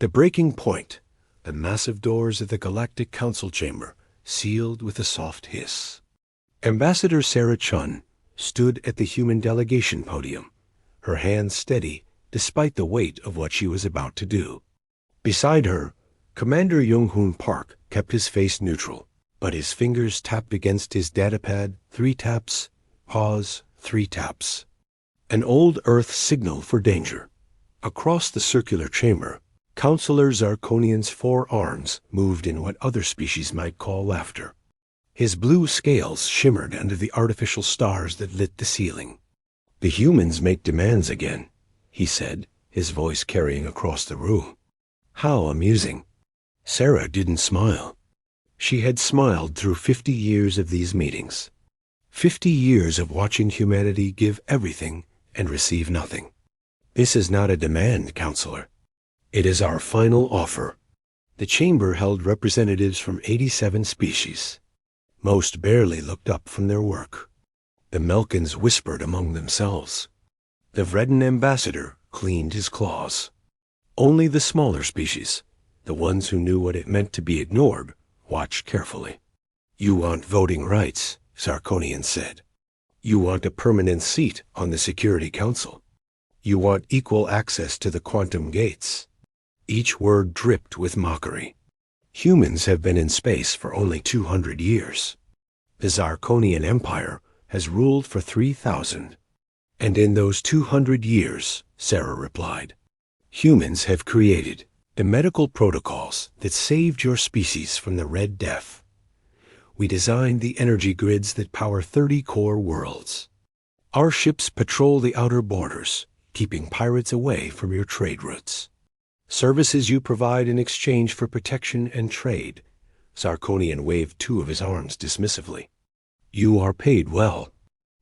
The breaking point, the massive doors of the Galactic Council chamber sealed with a soft hiss. Ambassador Sarah Chun stood at the human delegation podium, her hands steady despite the weight of what she was about to do. Beside her, Commander Jung-hoon Park kept his face neutral, but his fingers tapped against his datapad 3 taps, pause, 3 taps. An old Earth signal for danger. Across the circular chamber, Counselor Zarkonian's 4 arms moved in what other species might call laughter. His blue scales shimmered under the artificial stars that lit the ceiling. "The humans make demands again," he said, his voice carrying across the room. How amusing. Sarah didn't smile. She had smiled through 50 years of these meetings. 50 years of watching humanity give everything and receive nothing. "This is not a demand, Counselor. It is our final offer." The chamber held representatives from 87 species. Most barely looked up from their work. The Melkans whispered among themselves. The Vredan ambassador cleaned his claws. Only the smaller species, the ones who knew what it meant to be ignored, watched carefully. "You want voting rights," Zarkonian said. "You want a permanent seat on the Security Council. You want equal access to the quantum gates." Each word dripped with mockery. Humans have been in space for only 200 years. The Zarkonian Empire has ruled for 3,000. And in those 200 years, Sarah replied, humans have created the medical protocols that saved your species from the Red Death. We designed the energy grids that power 30 core worlds. Our ships patrol the outer borders, keeping pirates away from your trade routes. Services you provide in exchange for protection and trade. Zarkonian waved 2 of his arms dismissively. You are paid well.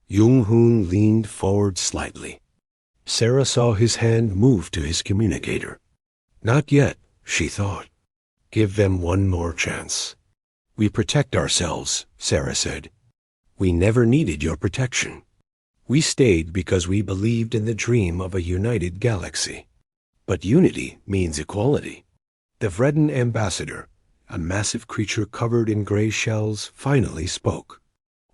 Jung-hoon leaned forward slightly. Sarah saw his hand move to his communicator. Not yet, she thought. Give them one more chance. We protect ourselves, Sarah said. We never needed your protection. We stayed because we believed in the dream of a united galaxy. But unity means equality. The Vredan ambassador, a massive creature covered in gray shells, finally spoke.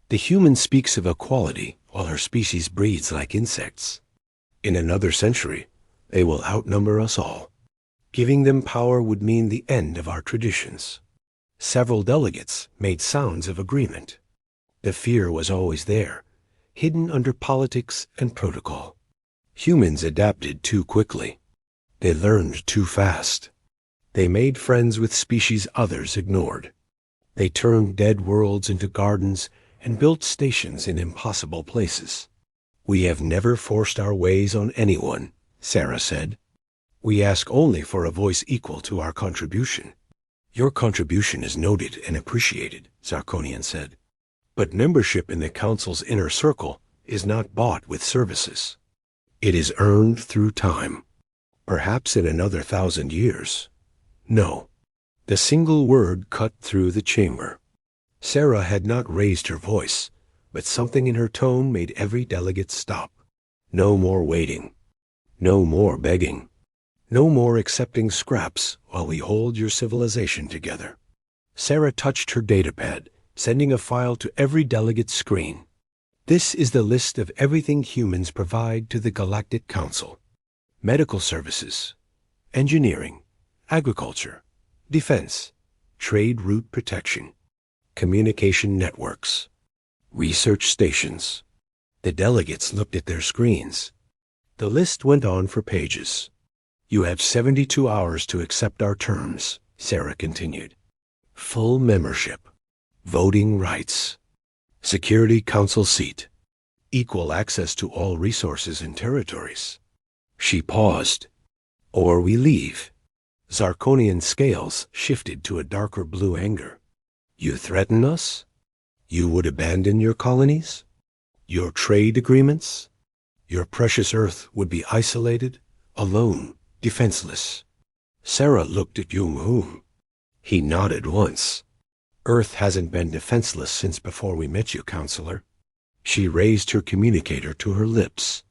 The human speaks of equality while her species breeds like insects. In another century, they will outnumber us all. Giving them power would mean the end of our traditions. Several delegates made sounds of agreement. The fear was always there, hidden under politics and protocol. Humans adapted too quickly. They learned too fast. They made friends with species others ignored. They turned dead worlds into gardens and built stations in impossible places. We have never forced our ways on anyone, Sarah said. We ask only for a voice equal to our contribution. Your contribution is noted and appreciated, Zarkonian said. But membership in the Council's inner circle is not bought with services. It is earned through time. Perhaps in another 1,000 years. No. The single word cut through the chamber. Sarah had not raised her voice, but something in her tone made every delegate stop. No more waiting. No more begging. No more accepting scraps while we hold your civilization together. Sarah touched her datapad, sending a file to every delegate's screen. This is the list of everything humans provide to the Galactic Council. Medical services, engineering, agriculture, defense, trade route protection, communication networks, research stations. The delegates looked at their screens. The list went on for pages. You have 72 hours to accept our terms, Sarah continued. Full membership, voting rights, Security Council seat, equal access to all resources and territories. She paused. Or we leave. Zarkonian scales shifted to a darker blue anger. You threaten us? You would abandon your colonies? Your trade agreements? Your precious Earth would be isolated, alone, defenseless. Sarah looked at Jung-hoon. He nodded once. Earth hasn't been defenseless since before we met you, Counselor. She raised her communicator to her lips.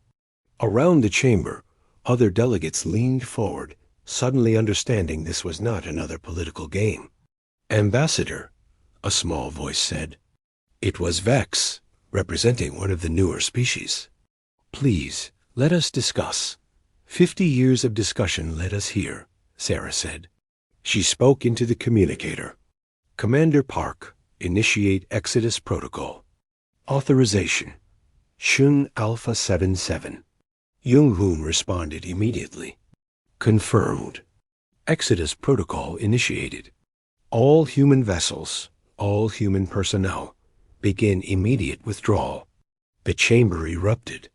Around the chamber, other delegates leaned forward, suddenly understanding this was not another political game. "Ambassador," a small voice said. It was Vex, representing one of the newer species. "Please, let us discuss." 50 years of discussion led us here, Sarah said. She spoke into the communicator. "Commander Park, initiate Exodus Protocol. Authorization. Shun Alpha 77. Jung-hoon responded immediately. Confirmed. Exodus Protocol initiated. All human vessels, all human personnel, begin immediate withdrawal. The chamber erupted.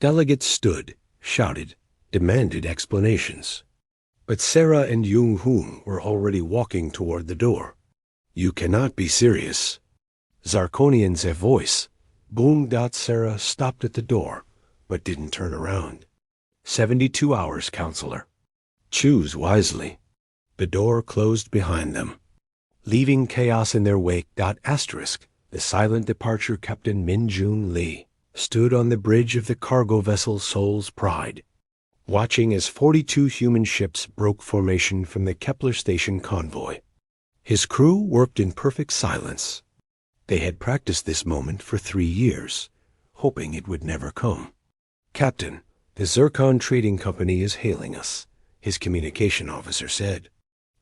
Delegates stood, shouted, demanded explanations. But Sarah and Jung-hoon were already walking toward the door. "You cannot be serious." Zarkonian's voice boomed out. Sarah stopped at the door, but didn't turn around. 72 hours, counselor. Choose wisely. The door closed behind them, leaving chaos in their wake. The silent departure Captain Min-Jun Lee stood on the bridge of the cargo vessel Soul's Pride, watching as 42 human ships broke formation from the Kepler station convoy. His crew worked in perfect silence. They had practiced this moment for 3 years, hoping it would never come. "Captain, the Zircon Trading Company is hailing us," his communication officer said.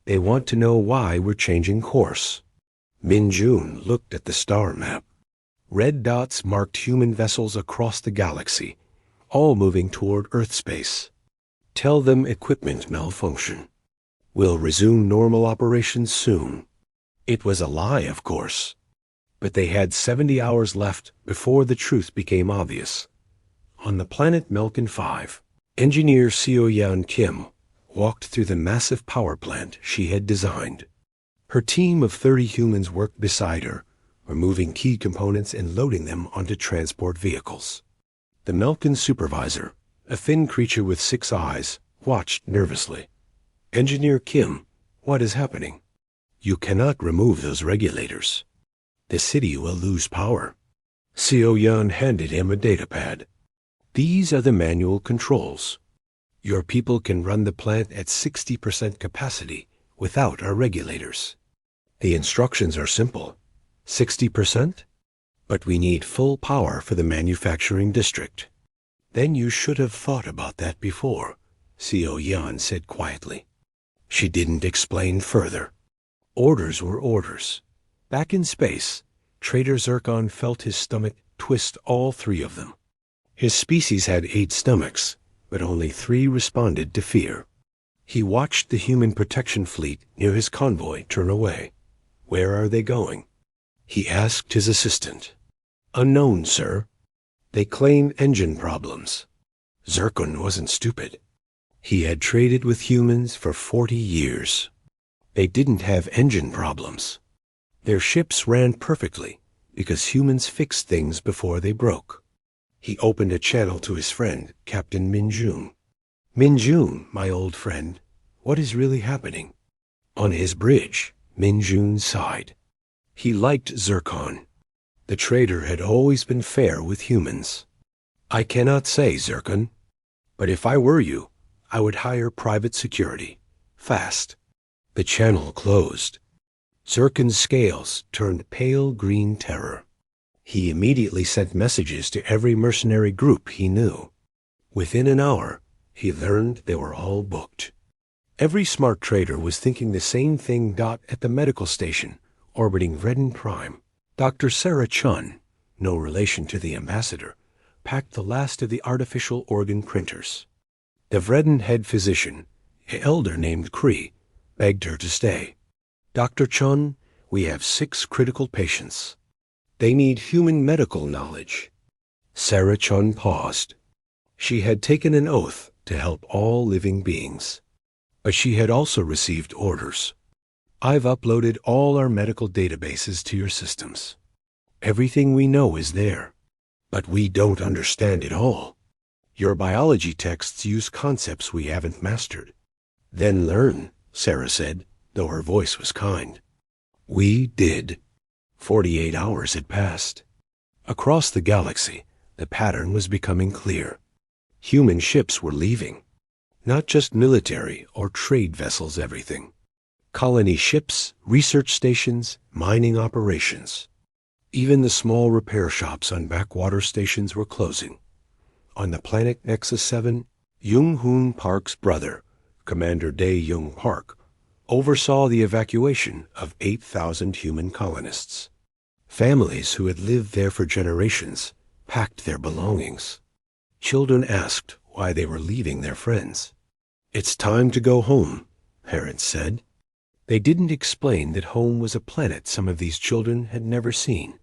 "They want to know why we're changing course." Min-Jun looked at the star map. Red dots marked human vessels across the galaxy, all moving toward Earth space. "Tell them equipment malfunction. We'll resume normal operations soon." It was a lie, of course. But they had 70 hours left before the truth became obvious. On the planet Melkin 5, engineer Seo-Yeon Kim walked through the massive power plant she had designed. Her team of 30 humans worked beside her, removing key components and loading them onto transport vehicles. The Melkin supervisor, a thin creature with 6 eyes, watched nervously. "Engineer Kim, what is happening?" "You cannot remove those regulators. The city will lose power." Seo-Yeon handed him a datapad. "These are the manual controls. Your people can run the plant at 60% capacity without our regulators. The instructions are simple. 60%? But we need full power for the manufacturing district." "Then you should have thought about that before," Seo-Yeon said quietly. She didn't explain further. Orders were orders. Back in space, Trader Zircon felt his stomach twist, all 3 of them. His species had 8 stomachs, but only 3 responded to fear. He watched the human protection fleet near his convoy turn away. "Where are they going?" he asked his assistant. "Unknown, sir. They claim engine problems." Zircon wasn't stupid. He had traded with humans for 40 years. They didn't have engine problems. Their ships ran perfectly because humans fixed things before they broke. He opened a channel to his friend, Captain Min-Jun. "Min-Jun, my old friend, what is really happening?" On his bridge, Min-Jun sighed. He liked Zircon. The trader had always been fair with humans. "I cannot say, Zircon. But if I were you, I would hire private security. Fast." The channel closed. Zircon's scales turned pale green terror. He immediately sent messages to every mercenary group he knew. Within an hour, he learned they were all booked. Every smart trader was thinking the same thing. At the medical station, orbiting Redden Prime, Dr. Sarah Chun, no relation to the ambassador, packed the last of the artificial organ printers. The Vredden head physician, an elder named Cree, begged her to stay. "Dr. Chun, we have 6 critical patients. They need human medical knowledge." Sarah Chun paused. She had taken an oath to help all living beings. But she had also received orders. "I've uploaded all our medical databases to your systems. Everything we know is there. But we don't understand it all. Your biology texts use concepts we haven't mastered." "Then learn," Sarah said, though her voice was kind. We did. 48 hours had passed. Across the galaxy, the pattern was becoming clear. Human ships were leaving. Not just military or trade vessels everything. Colony ships, research stations, mining operations. Even the small repair shops on backwater stations were closing. On the planet Nexus 7, Jung-hoon Park's brother, Commander Dae-Jung Park, oversaw the evacuation of 8,000 human colonists. Families who had lived there for generations packed their belongings. Children asked why they were leaving their friends. "It's time to go home," parents said. They didn't explain that home was a planet some of these children had never seen.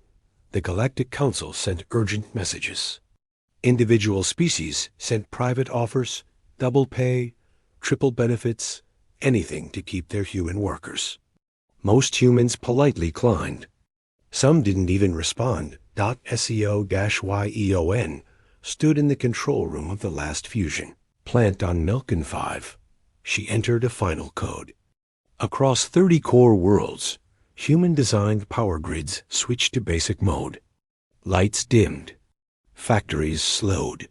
The Galactic Council sent urgent messages. Individual species sent private offers, double pay, triple benefits, anything to keep their human workers. Most humans politely declined. Some didn't even respond. SEO-YEON stood in the control room of the last fusion plant on Melkin 5. She entered a final code. Across 30 core worlds, human-designed power grids switched to basic mode. Lights dimmed. Factories slowed.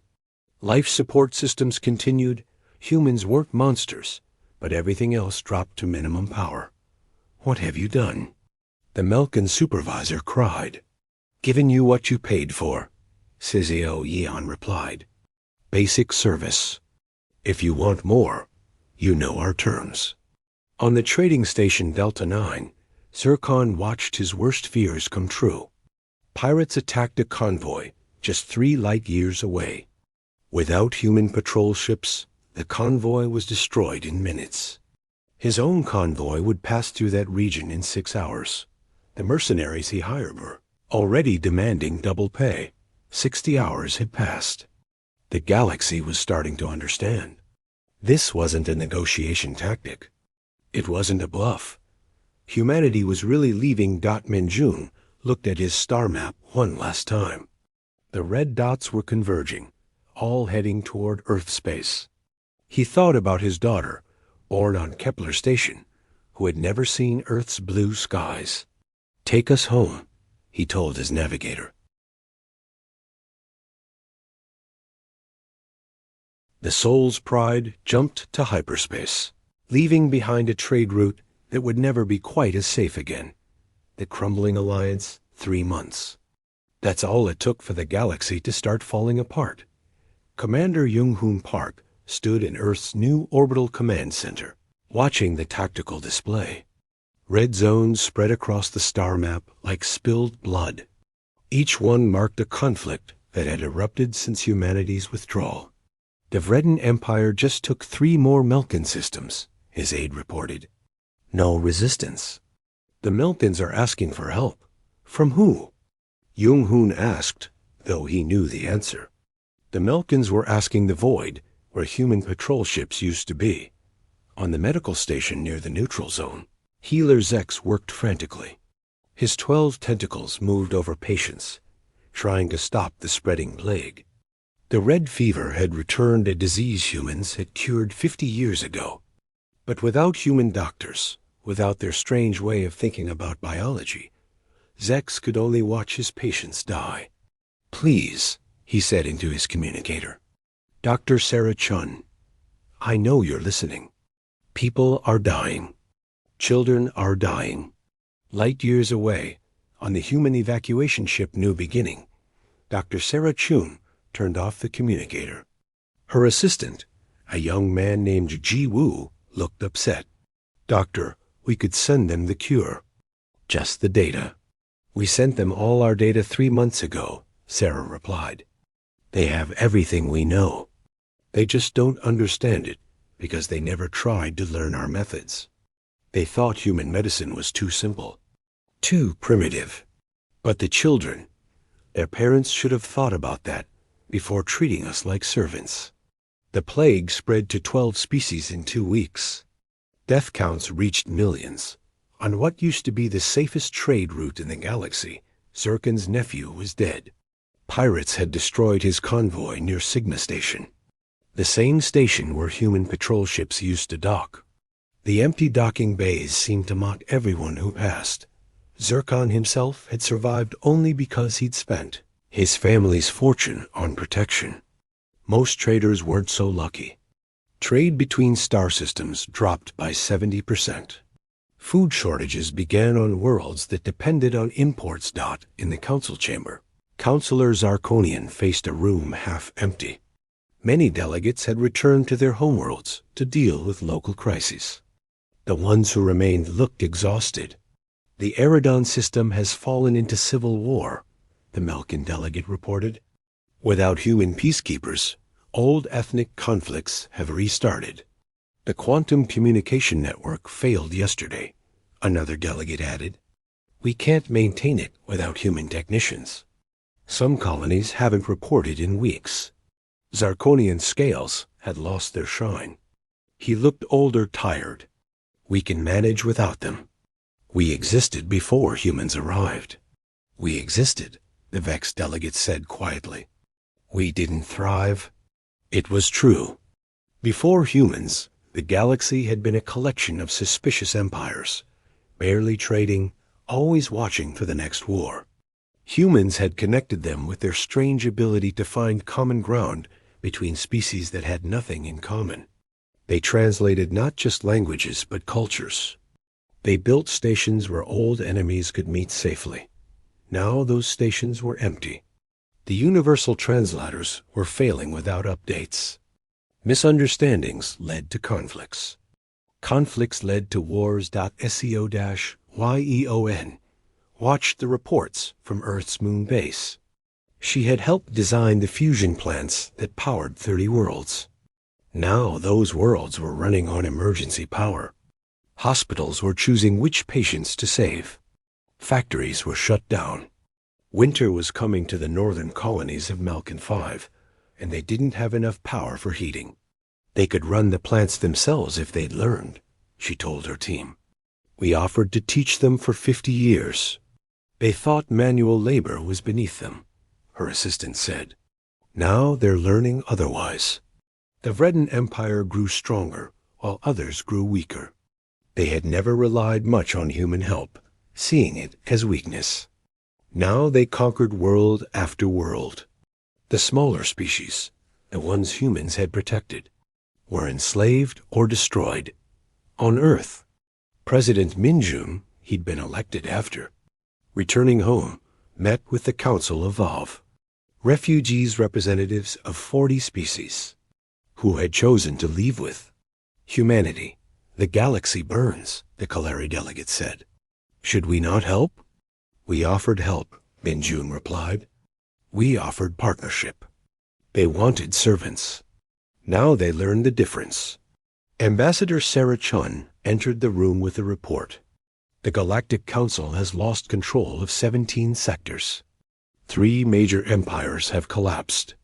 Life support systems continued. Humans weren't monsters, but everything else dropped to minimum power. "What have you done?" The Melkin supervisor cried. "Given you what you paid for," Sizio Yeon replied. "Basic service. If you want more, you know our terms." On the trading station Delta 9, Zircon watched his worst fears come true. Pirates attacked a convoy just 3 light years away. Without human patrol ships, the convoy was destroyed in minutes. His own convoy would pass through that region in 6 hours. The mercenaries he hired were already demanding double pay. 60 hours had passed. The galaxy was starting to understand. This wasn't a negotiation tactic. It wasn't a bluff. Humanity was really leaving. Minjun looked at his star map one last time. The red dots were converging, all heading toward Earth space. He thought about his daughter, born on Kepler Station, who had never seen Earth's blue skies. "Take us home," he told his navigator. The Soul's Pride jumped to hyperspace, leaving behind a trade route that would never be quite as safe again. The crumbling alliance, 3 months. That's all it took for the galaxy to start falling apart. Commander Jung-hoon Park stood in Earth's new orbital command center, watching the tactical display. Red zones spread across the star map like spilled blood. Each one marked a conflict that had erupted since humanity's withdrawal. The Vredan Empire just took 3 more Melkin systems, his aide reported. No resistance. The Melkins are asking for help. From who? Jung-hoon asked, though he knew the answer. The Melkins were asking the Void, where human patrol ships used to be. On the medical station near the neutral zone, Healer Zex worked frantically. His 12 tentacles moved over patients, trying to stop the spreading plague. The red fever had returned, a disease humans had cured 50 years ago. But without human doctors, without their strange way of thinking about biology, Zex could only watch his patients die. "Please," he said into his communicator. "Dr. Sarah Chun, I know you're listening. People are dying. Children are dying. Light years away, on the human evacuation ship New Beginning, Dr. Sarah Chun turned off the communicator. Her assistant, a young man named Ji Woo, looked upset. "Doctor, we could send them the cure. Just the data." "We sent them all our data 3 months ago," Sarah replied. "They have everything we know. They just don't understand it because they never tried to learn our methods. They thought human medicine was too simple, too primitive. But the children, their parents should have thought about that before treating us like servants." The plague spread to 12 species in 2 weeks. Death counts reached millions. On what used to be the safest trade route in the galaxy, Zircon's nephew was dead. Pirates had destroyed his convoy near Sigma Station, the same station where human patrol ships used to dock. The empty docking bays seemed to mock everyone who passed. Zircon himself had survived only because he'd spent his family's fortune on protection. Most traders weren't so lucky. Trade between star systems dropped by 70%. Food shortages began on worlds that depended on imports. In the council chamber, Counselor Zarkonian faced a room half empty. Many delegates had returned to their homeworlds to deal with local crises. The ones who remained looked exhausted. The Eridon system has fallen into civil war, the Melkin delegate reported. Without human peacekeepers, old ethnic conflicts have restarted. The quantum communication network failed yesterday, another delegate added. We can't maintain it without human technicians. Some colonies haven't reported in weeks. Zarkonian scales had lost their shine. He looked old or tired. We can manage without them. We existed before humans arrived. We existed, the Vex delegate said quietly. We didn't thrive. It was true. Before humans, the galaxy had been a collection of suspicious empires, barely trading, always watching for the next war. Humans had connected them with their strange ability to find common ground between species that had nothing in common. They translated not just languages but cultures. They built stations where old enemies could meet safely. Now those stations were empty. The universal translators were failing without updates. Misunderstandings led to conflicts. Conflicts led to wars. SEO-YEON watched the reports from Earth's moon base. She had helped design the fusion plants that powered 30 worlds. Now those worlds were running on emergency power. Hospitals were choosing which patients to save. Factories were shut down. Winter was coming to the northern colonies of Malkin 5, and they didn't have enough power for heating. They could run the plants themselves if they'd learned, she told her team. We offered to teach them for 50 years. They thought manual labor was beneath them, her assistant said. Now they're learning otherwise. The Vredan Empire grew stronger, while others grew weaker. They had never relied much on human help, seeing it as weakness. Now they conquered world after world. The smaller species, the ones humans had protected, were enslaved or destroyed. On Earth, President Minjun, he'd been elected after, returning home, met with the Council of Vav, refugees representatives of 40 species, who had chosen to leave with humanity. The galaxy burns, the Kaleri delegate said. Should we not help? We offered help, Minjun replied. We offered partnership. They wanted servants. Now they learned the difference. Ambassador Sarah Chun entered the room with a report. The Galactic Council has lost control of 17 sectors. 3 major empires have collapsed.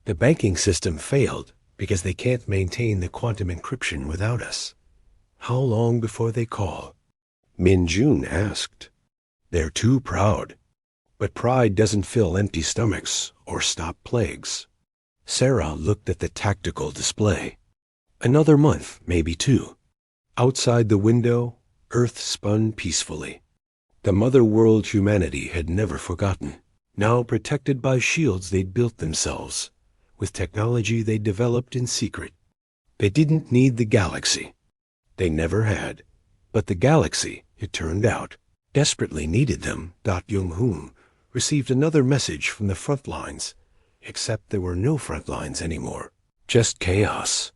The banking system failed because they can't maintain the quantum encryption without us. How long before they call? Minjun asked. They're too proud. But pride doesn't fill empty stomachs or stop plagues. Sarah looked at the tactical display. Another month, maybe 2. Outside the window, Earth spun peacefully. The mother world humanity had never forgotten, now protected by shields they'd built themselves, with technology they developed in secret. They didn't need the galaxy. They never had. But the galaxy, it turned out, desperately needed them. Jung-hoon received another message from the front lines, except there were no front lines anymore, just chaos.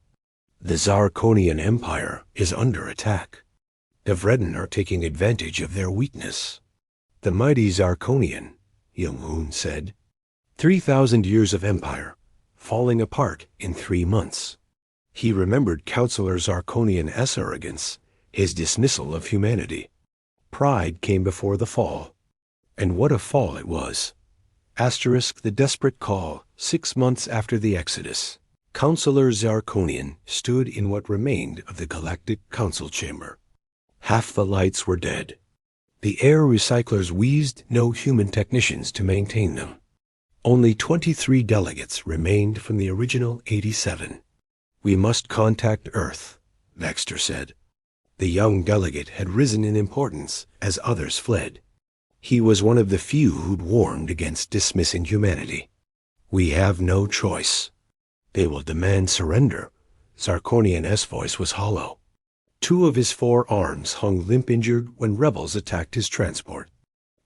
The Zarkonian Empire is under attack. The Vredan are taking advantage of their weakness. The mighty Zarkonian, Jung-hoon said. 3,000 years of empire, falling apart in 3 months. He remembered Counselor Zarkonian's arrogance, his dismissal of humanity. Pride came before the fall. And what a fall it was. Asterisk the desperate call, 6 months after the Exodus. Counselor Zarkonian stood in what remained of the Galactic Council chamber. Half the lights were dead. The air recyclers wheezed no human technicians to maintain them. Only 23 delegates remained from the original 87. We must contact Earth, Baxter said. The young delegate had risen in importance as others fled. He was one of the few who'd warned against dismissing humanity. We have no choice. They will demand surrender, Sarkonian's voice was hollow. Two of his 4 arms hung limp-injured when rebels attacked his transport.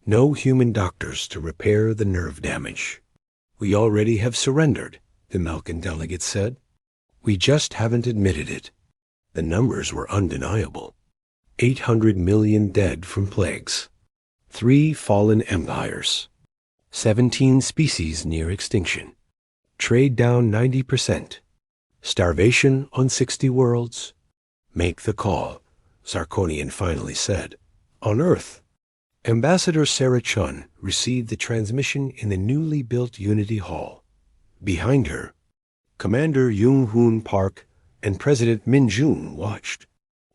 No human doctors to repair the nerve damage. We already have surrendered, the Malkan delegate said. We just haven't admitted it. The numbers were undeniable. 800 million dead from plagues. 3 fallen empires. 17 species near extinction. Trade down 90%. Starvation on 60 worlds. Make the call, Sarkonian finally said. On Earth. Ambassador Sarah Chun received the transmission in the newly built Unity Hall. Behind her, Commander Jung-hoon Park and President Min-jun watched.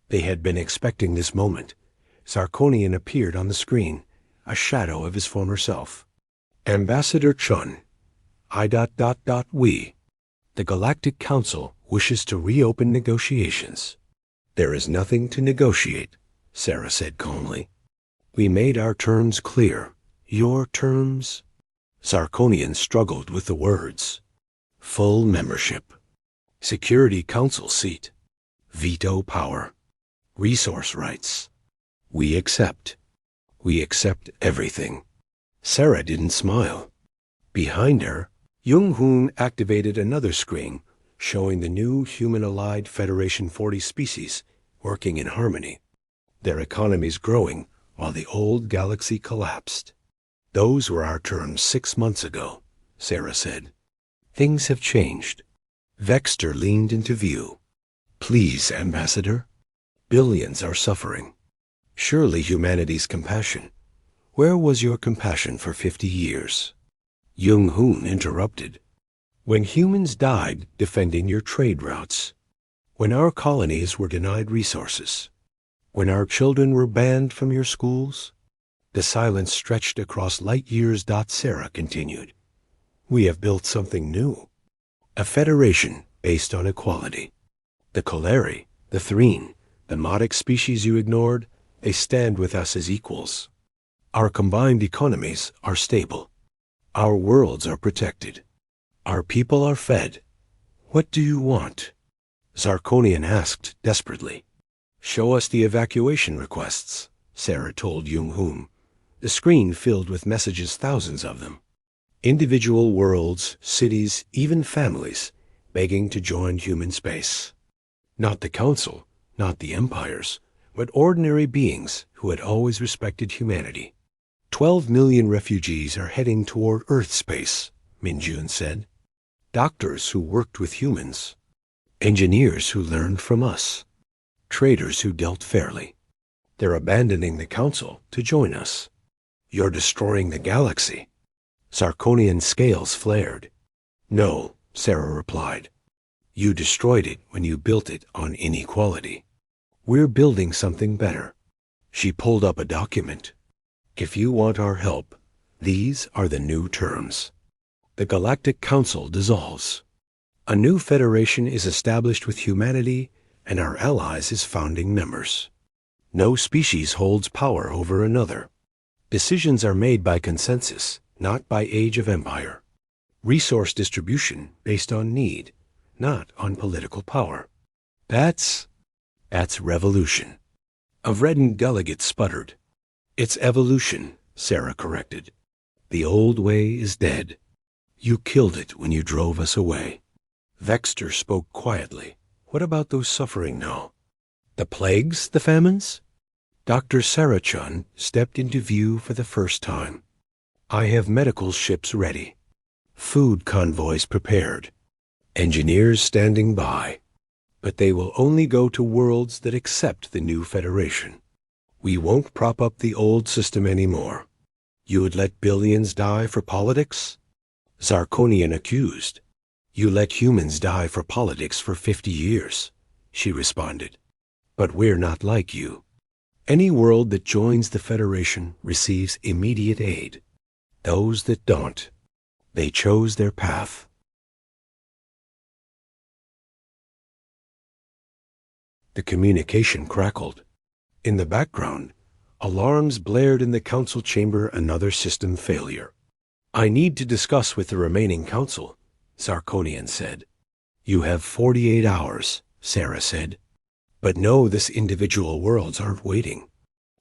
They had been expecting this moment. Sarkonian appeared on the screen, a shadow of his former self. Ambassador Chun, we. The Galactic Council wishes to reopen negotiations. There is nothing to negotiate, Sarah said calmly. We made our terms clear. Your terms? Sarkonian struggled with the words. Full membership. Security Council seat. Veto power. Resource rights. We accept. We accept everything. Sarah didn't smile. Behind her, Jung-hoon activated another screen showing the new human-allied Federation 40 species working in harmony. Their economies growing while the old galaxy collapsed. Those were our terms 6 months ago, Sarah said. Things have changed. Vexter leaned into view. Please, Ambassador. Billions are suffering. Surely humanity's compassion. Where was your compassion for 50 years? Jung-hoon interrupted. When humans died defending your trade routes. When our colonies were denied resources. When our children were banned from your schools. The silence stretched across light years. Sarah continued. We have built something new. A federation based on equality. The Coleri, the Threen, the Modic species you ignored, they stand with us as equals. Our combined economies are stable. Our worlds are protected. Our people are fed. What do you want? Sarkonian asked desperately. Show us the evacuation requests, Sarah told Jung-hoon. The screen filled with messages, thousands of them. Individual worlds, cities, even families, begging to join human space. Not the Council, not the empires, but ordinary beings who had always respected humanity. 12 million refugees are heading toward Earth space, Min-jun said. Doctors who worked with humans. Engineers who learned from us. Traders who dealt fairly. They're abandoning the Council to join us. You're destroying the galaxy. Sarkonian scales flared. No, Sarah replied. You destroyed it when you built it on inequality. We're building something better. She pulled up a document. If you want our help, these are the new terms. The Galactic Council dissolves. A new federation is established with humanity and our allies as founding members. No species holds power over another. Decisions are made by consensus, not by age of empire. Resource distribution based on need, not on political power. That's revolution. A reddened delegate sputtered. It's evolution, Sarah corrected. The old way is dead. You killed it when you drove us away. Vexter spoke quietly. What about those suffering now? The plagues, the famines? Dr. Sarah Chun stepped into view for the first time. I have medical ships ready. Food convoys prepared. Engineers standing by. But they will only go to worlds that accept the new federation. We won't prop up the old system anymore. You would let billions die for politics? Sarkonian accused. You let humans die for politics for 50 years, she responded. But we're not like you. Any world that joins the Federation receives immediate aid. Those that don't, they chose their path. The communication crackled. In the background, alarms blared in the council chamber, another system failure. I need to discuss with the remaining council, Sarkonian said. You have 48 hours, Sarah said. But no, this individual worlds aren't waiting.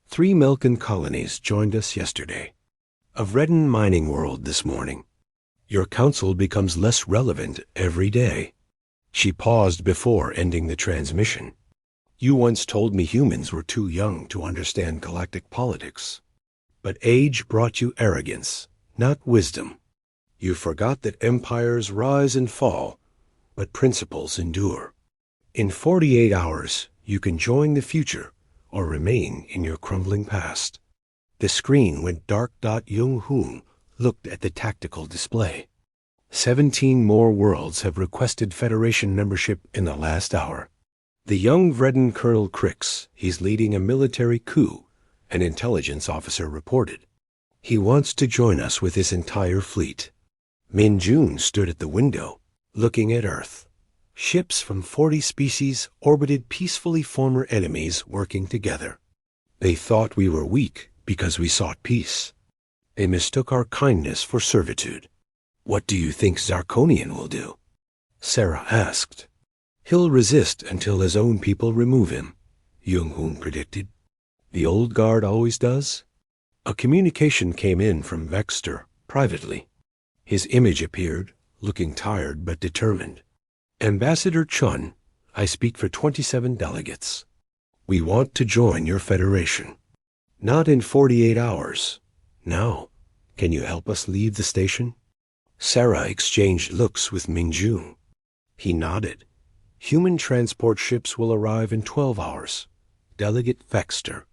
3 Melkin colonies joined us yesterday. A Redden mining world this morning. Your council becomes less relevant every day. She paused before ending the transmission. You once told me humans were too young to understand galactic politics. But age brought you arrogance, not wisdom. You forgot that empires rise and fall, but principles endure. In 48 hours, you can join the future or remain in your crumbling past. The screen went dark. Jung-hoon looked at the tactical display. 17 more worlds have requested Federation membership in the last hour. The young Vreden Colonel Crix, he's leading a military coup, an intelligence officer reported. He wants to join us with his entire fleet. Min Jun stood at the window, looking at Earth. Ships from 40 species orbited peacefully, former enemies working together. They thought we were weak because we sought peace. They mistook our kindness for servitude. What do you think Zarkonian will do? Sarah asked. He'll resist until his own people remove him, Jung-hoon predicted. The old guard always does. A communication came in from Vexter, privately. His image appeared, looking tired but determined. Ambassador Chun, I speak for 27 delegates. We want to join your federation. Not in 48 hours. Now, can you help us leave the station? Sarah exchanged looks with Mingjun. He nodded. Human transport ships will arrive in 12 hours. Delegate Vexter.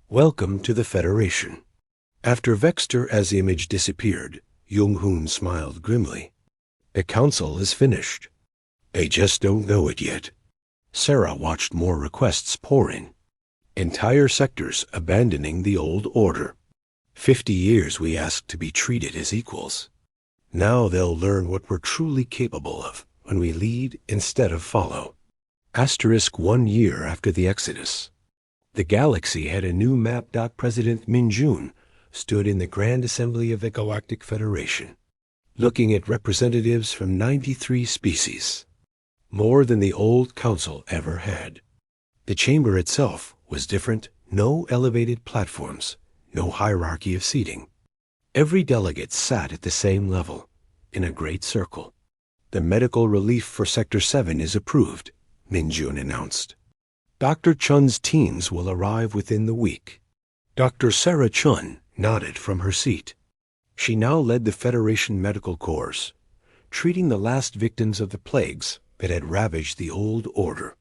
Welcome to the Federation. After Vexter's image disappeared, Jung-hoon smiled grimly. The council is finished. They just don't know it yet. Sarah watched more requests pour in. Entire sectors abandoning the old order. 50 years we asked to be treated as equals. Now they'll learn what we're truly capable of when we lead instead of follow. 1 year after the Exodus. The galaxy had a new map. President Min Jun stood in the Grand Assembly of the Galactic Federation, looking at representatives from 93 species. More than the old council ever had. The chamber itself was different. No elevated platforms, no hierarchy of seating. Every delegate sat at the same level, in a great circle. The medical relief for Sector 7 is approved, Min Jun announced. Dr. Chun's teams will arrive within the week. Dr. Sarah Chun nodded from her seat. She now led the Federation Medical Corps, treating the last victims of the plagues that had ravaged the old order.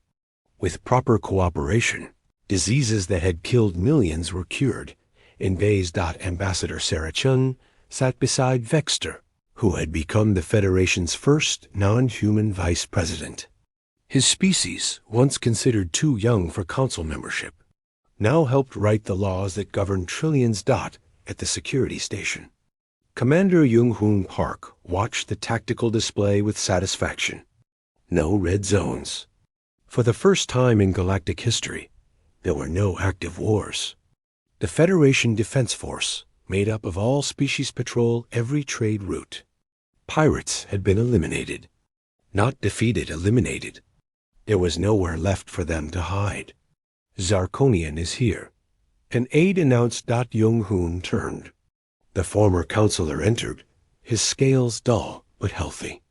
With proper cooperation, diseases that had killed millions were cured. Ambassador Sarah Chun sat beside Vexter, who had become the Federation's first non-human vice president. His species, once considered too young for council membership, now helped write the laws that govern trillions. At the security station. Commander Jung-hoon Park watched the tactical display with satisfaction. No red zones. For the first time in galactic history, there were no active wars. The Federation Defense Force, made up of all species, patrol every trade route. Pirates had been eliminated. Not defeated, eliminated. There was nowhere left for them to hide. Zarkonian is here. An aide announced. Jung-hoon turned. The former counselor entered, his scales dull but healthy.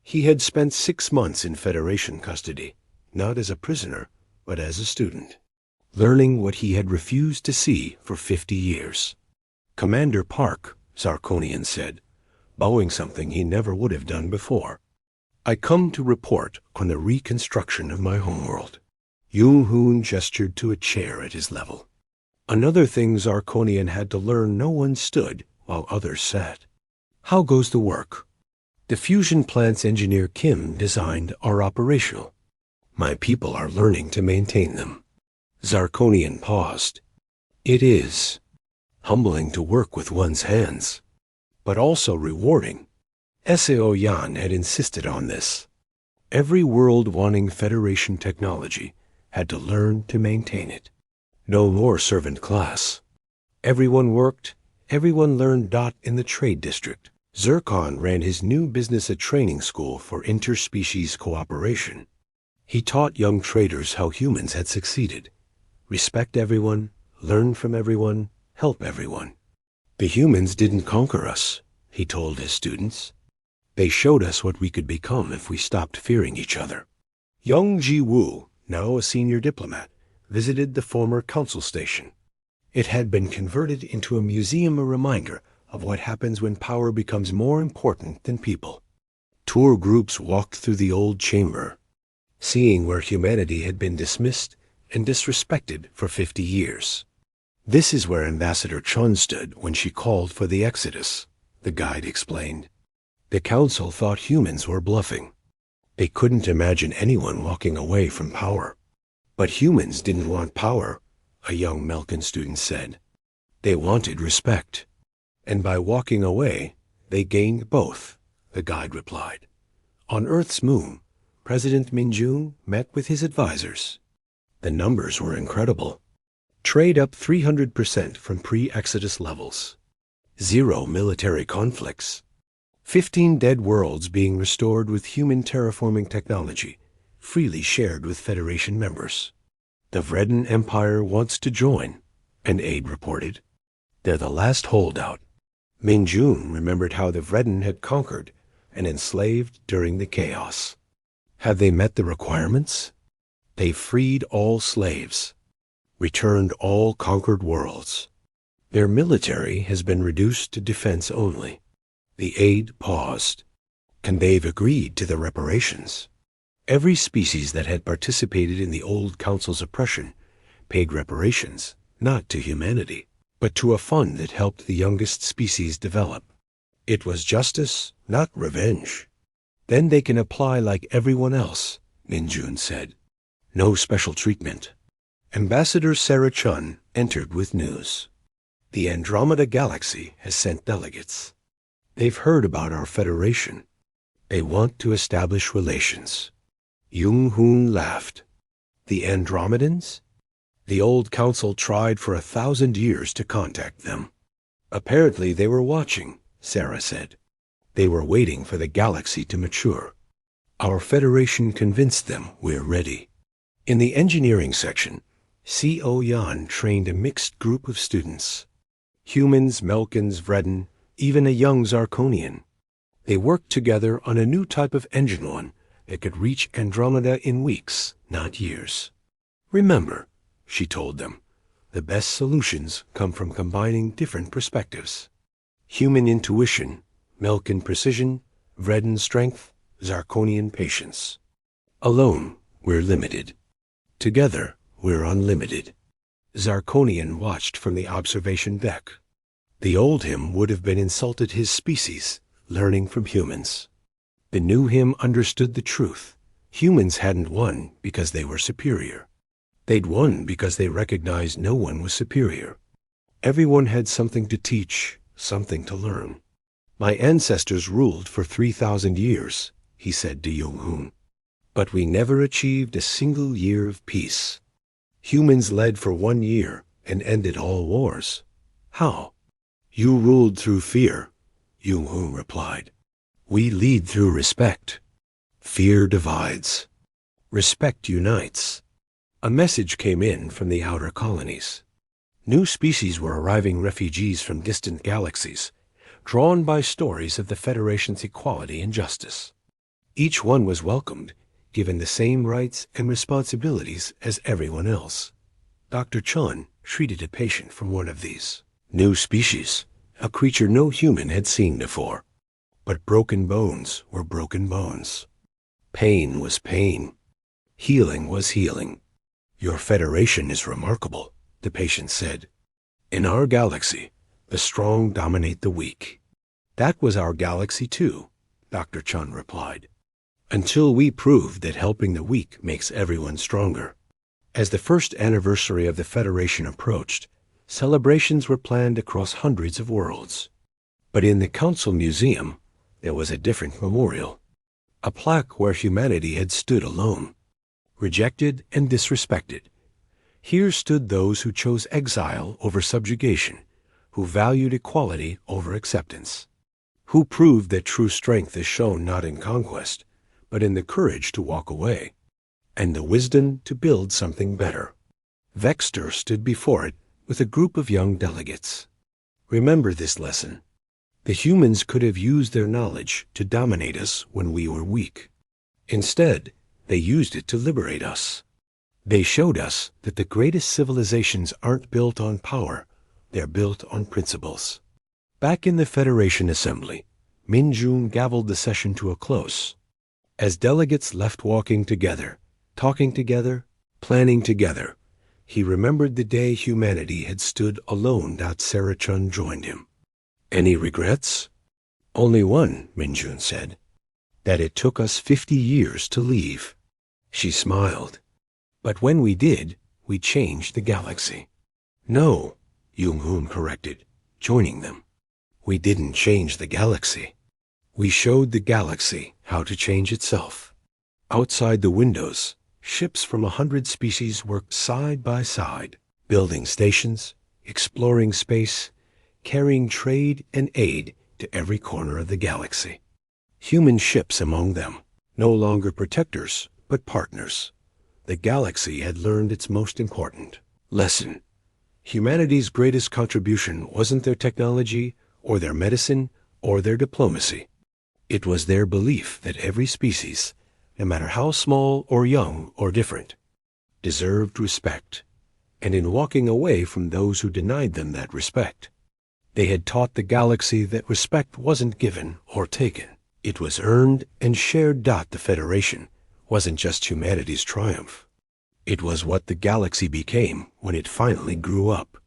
He had spent 6 months in Federation custody, not as a prisoner, but as a student, learning what he had refused to see for 50 years. Commander Park, Zarkonian said, bowing something he never would have done before. I come to report on the reconstruction of my homeworld. Jung-hoon gestured to a chair at his level. Another thing Zarkonian had to learn: no one stood while others sat. How goes the work? The fusion plants engineer Kim designed are operational. My people are learning to maintain them. Zarkonian paused. It is humbling to work with one's hands, but also rewarding. Seo Yan had insisted on this. Every world wanting Federation technology had to learn to maintain it. No more servant class. Everyone worked, everyone learned. In the trade district, Zircon ran his new business, a training school for interspecies cooperation. He taught young traders how humans had succeeded. Respect everyone, learn from everyone, help everyone. The humans didn't conquer us, he told his students. They showed us what we could become if we stopped fearing each other. Young Ji-woo, now a senior diplomat, visited the former council station. It had been converted into a museum, a reminder of what happens when power becomes more important than people. Tour groups walked through the old chamber, seeing where humanity had been dismissed and disrespected for 50 years. This is where Ambassador Chun stood when she called for the exodus, the guide explained. The council thought humans were bluffing. They couldn't imagine anyone walking away from power. But humans didn't want power, a young Melkin student said. They wanted respect. And by walking away, they gained both, the guide replied. On Earth's moon, President Min-jung met with his advisors. The numbers were incredible. Trade up 300% from pre-Exodus levels. 0 military conflicts. 15 dead worlds being restored with human terraforming technology, freely shared with Federation members. The Vredan Empire wants to join, an aide reported. They're the last holdout. Min-jung remembered how the Vredan had conquered and enslaved during the chaos. Have they met the requirements? They freed all slaves, returned all conquered worlds. Their military has been reduced to defense only. The aide paused. And they've agreed to the reparations. Every species that had participated in the old council's oppression paid reparations, not to humanity, but to a fund that helped the youngest species develop. It was justice, not revenge. Then they can apply like everyone else, Min-jung said. No special treatment. Ambassador Sarah Chun entered with news. The Andromeda Galaxy has sent delegates. They've heard about our Federation. They want to establish relations. Jung-hoon laughed. The Andromedans? The old council tried for 1,000 years to contact them. Apparently they were watching, Sarah said. They were waiting for the galaxy to mature. Our Federation convinced them we're ready. In the engineering section, C.O. Yan trained a mixed group of students. Humans, Melkins, Vredan, even a young Zarkonian. They worked together on a new type of engine one that could reach Andromeda in weeks, not years. Remember, she told them, the best solutions come from combining different perspectives. Human intuition, Melkin precision, Vredan strength, Zarkonian patience. Alone, we're limited. Together, we're unlimited. Zarkonian watched from the observation deck. The old him would have been insulted his species, learning from humans. The new him understood the truth. Humans hadn't won because they were superior. They'd won because they recognized no one was superior. Everyone had something to teach, something to learn. My ancestors ruled for 3,000 years, he said to Jung-hoon. But we never achieved a single year of peace. Humans led for 1 year and ended all wars. How? You ruled through fear, Jung-hoon replied. We lead through respect. Fear divides. Respect unites. A message came in from the outer colonies. New species were arriving, refugees from distant galaxies, drawn by stories of the Federation's equality and justice. Each one was welcomed, given the same rights and responsibilities as everyone else. Dr. Chun treated a patient from one of these. New species, a creature no human had seen before. But broken bones were broken bones. Pain was pain. Healing was healing. Your Federation is remarkable, the patient said. In our galaxy, the strong dominate the weak. That was our galaxy too, Dr. Chun replied. Until we proved that helping the weak makes everyone stronger. As the first anniversary of the Federation approached, celebrations were planned across hundreds of worlds. But in the Council Museum, there was a different memorial. A plaque where humanity had stood alone, rejected and disrespected. Here stood those who chose exile over subjugation, who valued equality over acceptance, who proved that true strength is shown not in conquest, but in the courage to walk away. and the wisdom to build something better. Vexter stood before it with a group of young delegates. Remember this lesson. The humans could have used their knowledge to dominate us when we were weak. Instead, they used it to liberate us. They showed us that the greatest civilizations aren't built on power, they're built on principles. Back in the Federation Assembly, Min-Jun gavelled the session to a close. As delegates left walking together, talking together, planning together, he remembered the day humanity had stood alone. Sarah Chun joined him. Any regrets? Only one, Min-Jun said. That it took us 50 years to leave. She smiled. But when we did, we changed the galaxy. No, Jung-hoon corrected, joining them. We didn't change the galaxy. We showed the galaxy how to change itself. Outside the windows, ships from 100 species worked side by side, building stations, exploring space, carrying trade and aid to every corner of the galaxy. Human ships among them, no longer protectors, but partners. The galaxy had learned its most important lesson. Humanity's greatest contribution wasn't their technology, or their medicine, or their diplomacy. It was their belief that every species, no matter how small or young or different, deserved respect, and in walking away from those who denied them that respect, they had taught the galaxy that respect wasn't given or taken. It was earned and shared. The Federation wasn't just humanity's triumph. It was what the galaxy became when it finally grew up.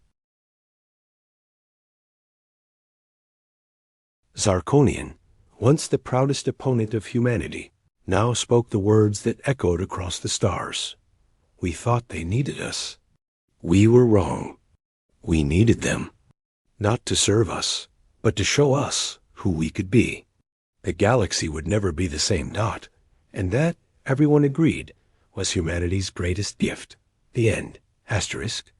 Zarkonian, once the proudest opponent of humanity, now spoke the words that echoed across the stars. We thought they needed us. We were wrong. We needed them, not to serve us, but to show us who we could be. The galaxy would never be the same. And that, everyone agreed, was humanity's greatest gift. The end. Asterisk.